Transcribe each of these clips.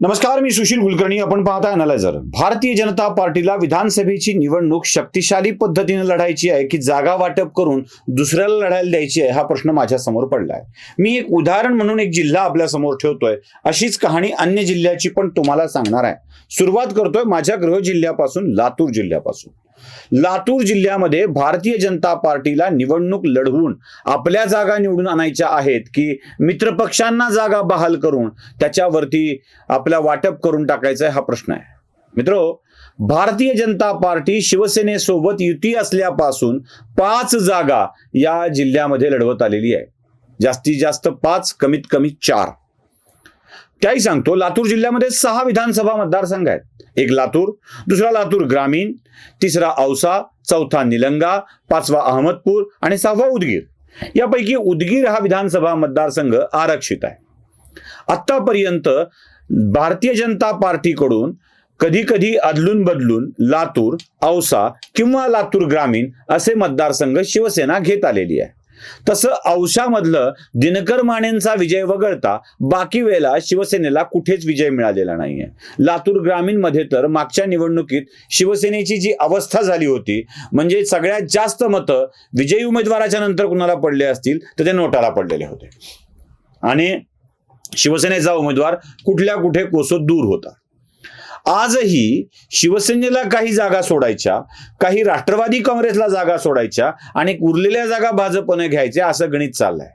नमस्कार, मी सुशील कुलकर्णी. आपण पाहता अॅनालायझर. भारतीय जनता पार्टीला विधानसभेची निवडणूक शक्तिशाली पद्धतीने लढायची आहे की जागा वाटप करून दुसऱ्याला लढायला द्यायची आहे, हा प्रश्न माझ्या समोर पडलाय. मी एक उदाहरण म्हणून एक जिल्हा आपल्या समोर ठेवतोय. अशीच कहाणी अन्य जिल्ह्याची पण तुम्हाला सांगणार आहे. सुरुवात करतोय माझ्या गृह जिल्ह्यापासून, लातूर जिल्ह्यापासून. लातूर जिल्ह्यामध्ये भारतीय जनता पार्टीला निवडणूक लढवून आपल्या जागा निवडून आणायच्या आहेत की मित्रपक्षांना जागा बहाल करून त्याच्यावरती आपला वाटप करून टाकायचा, हा प्रश्न आहे. मित्रो, भारतीय जनता पार्टी शिवसेनेसोबत युती असल्यापासून 5 जागा या जिल्ह्यामध्ये लढवत आलेली आहे. जास्तीत जास्त 5, कमीत कमी 4. त्याही सांगतो, लातूर जिल्ह्यामध्ये 6 विधानसभा मतदारसंघ आहेत. एक लातूर, दुसरा लातूर ग्रामीण, तिसरा औसा, चौथा निलंगा, 5वा अहमदपूर आणि 6वा उदगीर. यापैकी उदगीर हा विधानसभा मतदारसंघ आरक्षित आहे. आतापर्यंत भारतीय जनता पार्टीकडून कधी कधी अदलून बदलून लातूर, औसा किंवा लातूर ग्रामीण असे मतदारसंघ शिवसेना घेत आलेली आहे. तसं औशामधलं दिनकर मानेंचा विजय वगळता बाकी वेळेला शिवसेनेला कुठेच विजय मिळालेला नाहीये. लातूर ग्रामीण मध्ये तर मागच्या निवडणुकीत शिवसेनेची जी अवस्था झाली होती, म्हणजे सगळ्यात जास्त मतं विजयी उमेदवाराच्या नंतर कुणाला पडले असतील तर ते नोटाला पडलेले होते आणि शिवसेनेचा उमेदवार कुठल्या कुठे कोसोत दूर होता. आजही शिवसेनेला काही जागा सोडायच्या, काही राष्ट्रवादी काँग्रेसला जागा सोडायच्या आणि उरलेल्या जागा भाजपने घ्यायच्या, असं गणित चाललंय.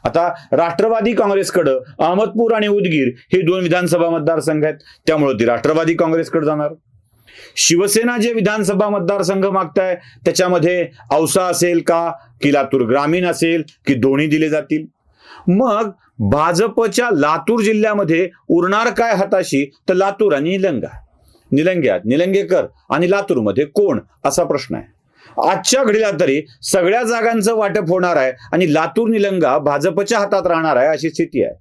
आता राष्ट्रवादी काँग्रेसकडं अहमदपूर आणि उदगीर हे 2 विधानसभा मतदारसंघ आहेत, त्यामुळे ती राष्ट्रवादी काँग्रेसकडे जाणार. शिवसेना जे विधानसभा मतदारसंघ मागताय त्याच्यामध्ये औसा असेल का की लातूर ग्रामीण असेल की दोन्ही दिले जातील. मग भाजपच्या लातूर जिल्ह्यामध्ये उरणार काय हाताशी, तर लातूर आणि निलंग्यात निलंगेकर आणि लातूरमध्ये कोण, असा प्रश्न आहे. आजच्या घडीला तरी सगळ्या जागांचं वाटप होणार आहे आणि लातूर निलंगा भाजपच्या हातात राहणार आहे, अशी स्थिती आहे.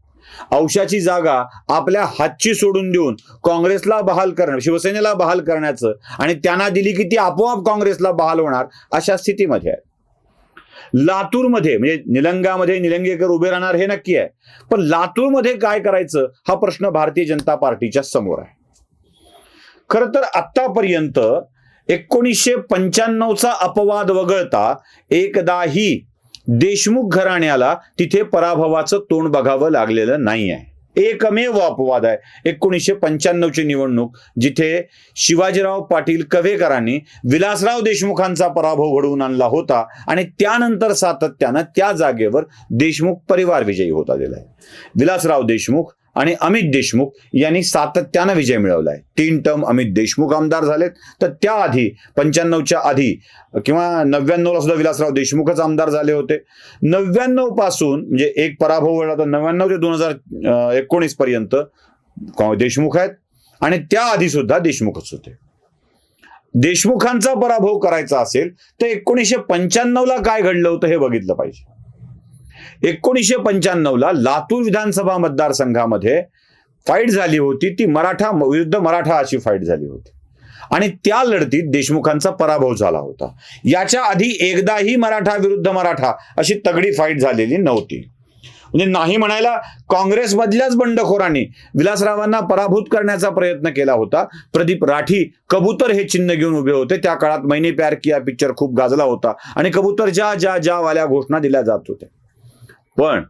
औशाची जागा आपल्या हातची सोडून देऊन काँग्रेसला बहाल करणं, शिवसेनेला बहाल करण्याचं आणि त्यांना दिली की ती आपोआप काँग्रेसला बहाल होणार, अशा स्थितीमध्ये आहे. लातूरमध्ये म्हणजे निलंगामध्ये निलंगेकर उभे राहणार हे नक्की आहे, पण लातूरमध्ये काय करायचं हा प्रश्न भारतीय जनता पार्टीच्या समोर आहे. खरं तर आतापर्यंत 1995चा अपवाद वगळता एकदाही देशमुख घराण्याला तिथे पराभवाचं तोंड बघावं लागलेलं नाही आहे. एकमेव अपवाद आहे 1995ची निवडणूक, जिथे शिवाजीराव पाटील कव्हेकरांनी विलासराव देशमुखांचा पराभव घडवून आणला होता आणि त्यानंतर सातत्यानं त्या जागेवर देशमुख परिवार विजयी होता दिलाय. विलासराव देशमुख आणि अमित देशमुख यांनी सातत्यानं विजय मिळवलाय. 3 टर्म अमित देशमुख आमदार झालेत, तर त्याआधी 95च्या आधी किंवा 99ला सुद्धा विलासराव देशमुखच आमदार झाले होते. 99 पासून म्हणजे एक पराभव घडला, तर 99 ते 2019 पर्यंत देशमुख आहेत आणि त्याआधी सुद्धा देशमुखच होते. देशमुखांचा पराभव करायचा असेल तर 1995ला काय घडलं होतं हे बघितलं पाहिजे. 1995ला लातूर विधानसभा मतदारसंघामध्ये फाईट झाली होती, ती मराठा विरुद्ध मराठा अशी फाईट झाली होती आणि त्या लढतीत देशमुखांचा पराभव झाला होता. याच्या आधी एकदाही मराठा विरुद्ध मराठा अशी तगडी फाईट झालेली नव्हती. म्हणजे नाही म्हणायला काँग्रेसमधल्याच बंडखोरांनी विलासरावांना पराभूत करण्याचा प्रयत्न केला होता. प्रदीप राठी कबूतर हे चिन्ह घेऊन उभे होते. त्या काळात मैंने प्यार किया पिक्चर खूप गाजला होता आणि कबूतर ज्या वाल्या घोषणा दिल्या जात होत्या, पण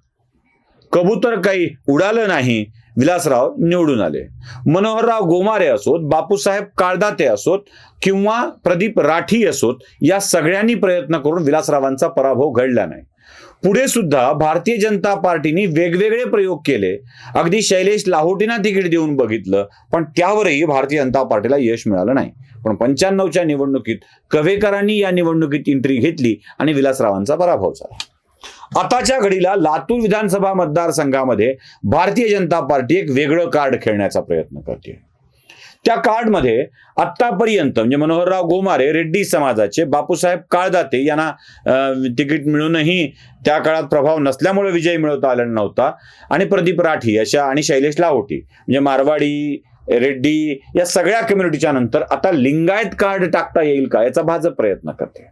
कबूतर काही उडालं नाही. विलासराव निवडून आले. मनोहरराव गोमारे असोत, बापूसाहेब काळदाते असोत किंवा प्रदीप राठी असोत, या सगळ्यांनी प्रयत्न करून विलासरावांचा पराभव घडला नाही. पुढे सुद्धा भारतीय जनता पार्टीने वेगवेगळे प्रयोग केले. अगदी शैलेश लाहोटींना तिकीट देऊन बघितलं, पण त्यावरही भारतीय जनता पार्टीला यश मिळालं नाही. पण 95च्या निवडणुकीत कव्हेकरांनी या निवडणुकीत एंट्री घेतली आणि विलासरावांचा पराभव झाला. आताच्या घडीला लातूर विधानसभा मतदारसंघामध्ये भारतीय जनता पार्टी एक वेगळं कार्ड खेळण्याचा प्रयत्न करते. त्या कार्डमध्ये आतापर्यंत म्हणजे मनोहरराव गोमारे रेड्डी समाजाचे, बापूसाहेब काळदाते यांना तिकीट मिळूनही त्या काळात प्रभाव नसल्यामुळे विजय मिळवता आला नव्हता आणि प्रदीप राठी अशा आणि शैलेश लाहोटी म्हणजे मारवाडी, रेड्डी या सगळ्या कम्युनिटीच्या नंतर आता लिंगायत कार्ड टाकता येईल का याचा भाजप प्रयत्न करते.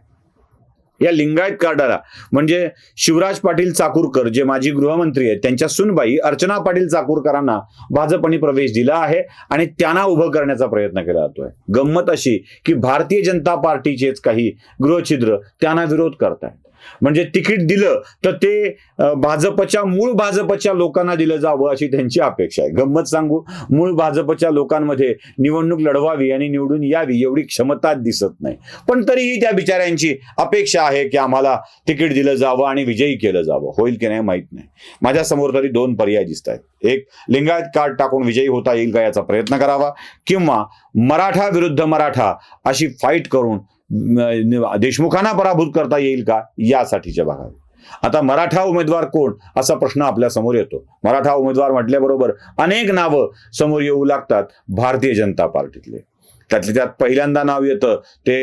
या लिंगायत कार्डाला म्हणजे शिवराज पाटील चाकूरकर जे माजी गृहमंत्री आहेत त्यांच्या सुनबाई अर्चना पाटील चाकूरकरांना भाजपने प्रवेश दिला आहे आणि त्यांना उभं करण्याचा प्रयत्न केला जातोय. गंमत अशी की भारतीय जनता पार्टीचेच काही गृहछिद्र त्यांना विरोध करतायत. म्हणजे तिकीट दिलं तर ते मूळ भाजपच्या लोकांना दिलं जावं अशी त्यांची अपेक्षा आहे. गंमत सांगू, मूळ भाजपच्या लोकांमध्ये निवडणूक लढवावी आणि निवडून यावी एवढी क्षमता दिसत नाही. पण तरीही त्या बिचाऱ्यांची अपेक्षा आहे की आम्हाला तिकीट दिलं जावं आणि विजयी केलं जावं. होईल की नाही माहित नाही. माझ्या समोर तरी दोन पर्याय दिसत आहेत. एक, लिंगायत कार्ड टाकून विजयी होता येईल का याचा प्रयत्न करावा, किंवा मराठा विरुद्ध मराठा अशी फाईट करून देशमुखांना पराभूत करता येईल का यासाठीच्या भागात. आता मराठा उमेदवार कोण असा प्रश्न आपल्या समोर येतो. मराठा उमेदवार म्हटल्याबरोबर अनेक नावं समोर येऊ लागतात भारतीय जनता पार्टीतले. त्यातल्या त्यात पहिल्यांदा नाव येतं ते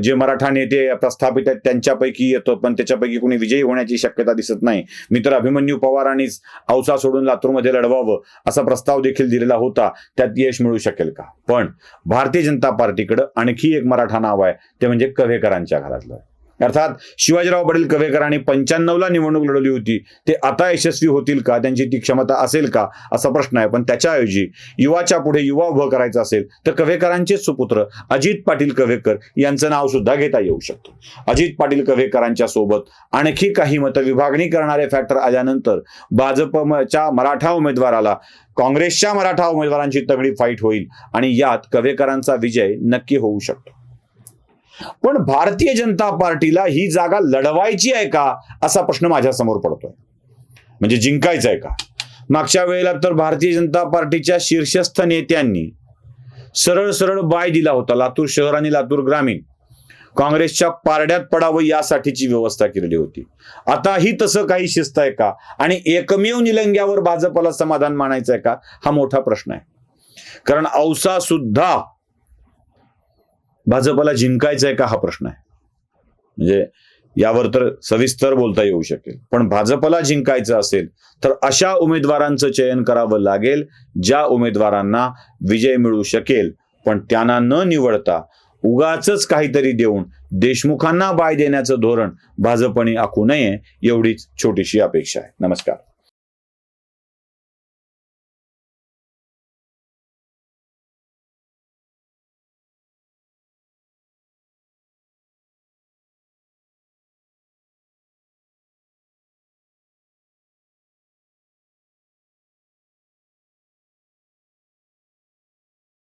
जे मराठा नेते प्रस्थापित आहेत त्यांच्यापैकी येतं, पण त्याच्यापैकी कोणी विजयी होण्याची शक्यता दिसत नाही. मी तर अभिमन्यू पवारांनीच औसा सोडून लातूरमध्ये लढवावं असा प्रस्ताव देखील दिलेला होता. त्यात यश मिळू शकेल का? पण भारतीय जनता पार्टीकडे आणखी एक मराठा नाव आहे, ते म्हणजे कव्हेकरांच्या घरातलं. अर्थात शिवाजीराव पाटील कव्हेकरांनी 95ला निवडणूक लढवली होती. ते आता यशस्वी होतील का, त्यांची ती क्षमता असेल का असा प्रश्न आहे. पण त्याच्याऐवजी युवाच्या पुढे युवा उभं करायचं असेल तर कव्हेकरांचेच सुपुत्र अजित पाटील कव्हेकर यांचं नाव सुद्धा घेता येऊ शकतं. अजित पाटील कव्हेकरांच्या सोबत आणखी काही मतविभागणी करणारे फॅक्टर आल्यानंतर भाजपच्या मराठा उमेदवाराला काँग्रेसच्या मराठा उमेदवारांची तगडी फाईट होईल आणि यात कव्हेकरांचा विजय नक्की होऊ शकतो. पण भारतीय जनता पार्टीला ही जागा लढवायची आहे का असा प्रश्न माझ्या समोर पडतोय. म्हणजे जिंकायचं आहे का? मागच्या वेळेला तर भारतीय जनता पार्टीच्या शीर्षस्थ नेत्यांनी सरळ सरळ बाय दिला होता. लातूर शहर आणि लातूर ग्रामीण काँग्रेसच्या पारड्यात पडावं यासाठीची व्यवस्था केलेली होती. आताही तसं काही शिस्त आहे का? आणि एकमेव निलंग्यावर भाजपला समाधान मानायचं आहे का हा मोठा प्रश्न आहे. कारण औसा सुद्धा भाजपला जिंकायचं आहे का हा प्रश्न आहे. म्हणजे यावर तर सविस्तर बोलता येऊ शकेल. पण भाजपला जिंकायचं असेल तर अशा उमेदवारांचं चयन करावं लागेल ज्या उमेदवारांना विजय मिळू शकेल. पण त्यांना न निवडता उगाचच काहीतरी देऊन देशमुखांना बाय देण्याचं धोरण भाजपने आखू नये एवढीच छोटीशी अपेक्षा आहे. नमस्कार.